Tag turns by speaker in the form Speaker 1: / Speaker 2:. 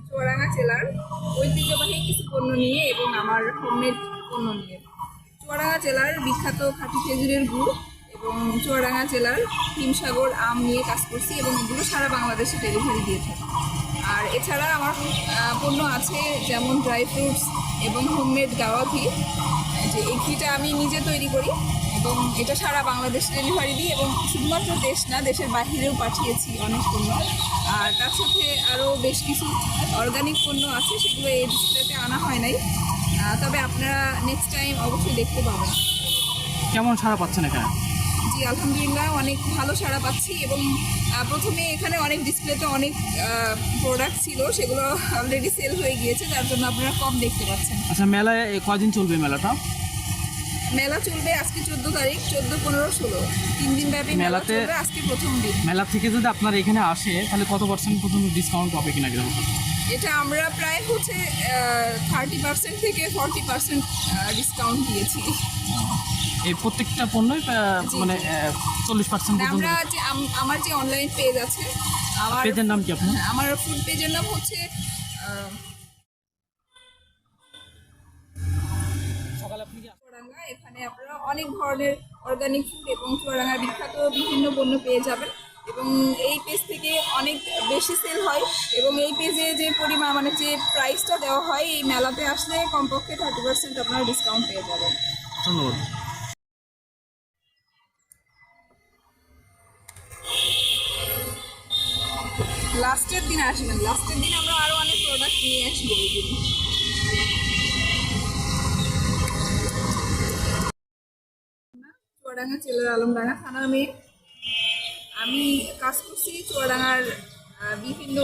Speaker 1: চুয়াডাঙ্গা জেলার ঐতিহ্যবাহী কিছু পণ্য নিয়ে এবং আমার হোমমেড পণ্য নিয়ে। চুয়াডাঙ্গা জেলার বিখ্যাত খাঁটি খেজুরের গুড় এবং চুয়াডাঙ্গা জেলার হিমসাগর আম নিয়ে কাজ করছি এবং এগুলো সারা বাংলাদেশে ডেলিভারি দিয়ে থাকি। আর এছাড়া আমার পণ্য আছে যেমন ড্রাই ফ্রুটস এবং হোমমেড গাওয়া ঘি, যে এই ঘিটা আমি নিজে তৈরি করি এবং এটা সারা বাংলাদেশে ডেলিভারি দিই এবং শুধুমাত্র দেশ না, দেশের বাহিরেও পাঠিয়েছি অনেক পণ্য। আর তার সাথে আরও বেশ কিছু অর্গানিক পণ্য আছে, সেগুলো এই ডিসপ্লেতে আনা হয় নাই, তবে আপনারা নেক্সট টাইম অবশ্যই দেখতে পাবেন।
Speaker 2: কেমন সাড়া পাচ্ছেন এখানে?
Speaker 1: জি আলহামদুলিল্লাহ, অনেক ভালো সাড়া পাচ্ছি এবং প্রথমে এখানে অনেক ডিসপ্লেতে অনেক প্রোডাক্ট ছিল, সেগুলো অলরেডি সেল হয়ে গিয়েছে, যার জন্য আপনারা কম দেখতে পাচ্ছেন।
Speaker 2: আচ্ছা, মেলায় কয়দিন চলবে মেলাটা?
Speaker 1: মেলা চলবে আজকে 14 তারিখ, 14, 15, 16, 3 দিন ব্যাপী মেলা
Speaker 2: মেলাতে
Speaker 1: চলবে। আজকে প্রথম দিন।
Speaker 2: মেলা থেকে যদি আপনার এখানে আসে তাহলে কত পার্সেন্ট পর্যন্ত ডিসকাউন্ট পাবে কিনা কিরকম?
Speaker 1: এটা আমরা প্রায় 30% থেকে 40% ডিসকাউন্ট দিয়েছি।
Speaker 2: এই প্রত্যেকটা পণ্যই মানে 40% পর্যন্ত?
Speaker 1: আমরা যে আমার যে অনলাইন পেজ আছে, আমার
Speaker 2: পেজের নাম কি আপনার?
Speaker 1: আমার ফুড পেজের নাম হচ্ছে চুয়াডাঙ্গা। এখানে আপনারা অনেক ধরনের অর্গানিক ফুড এবং চুয়াডাঙ্গার বিখ্যাত বিভিন্ন পণ্য পেয়ে যাবেন এবং এই পেজ থেকে অনেক বেশি সেল হয় এবং এই পেজে যে পরিমাণ মানে যে প্রাইসটা দেওয়া হয়, এই মেলাতে আসলে কমপক্ষে 30% আপনারা ডিসকাউন্ট পেয়ে যাবেন।
Speaker 2: ধন্যবাদ।
Speaker 1: লাস্টের দিন আসবেন, লাস্টের দিন আমরা আরও অনেক প্রোডাক্ট নিয়ে আসবো ওই দিন। চুয়াডাঙ্গা জেলার আলমডাঙ্গা থানার মেয়ে। আমি কাজ করছি চুয়াডাঙ্গার বিভিন্ন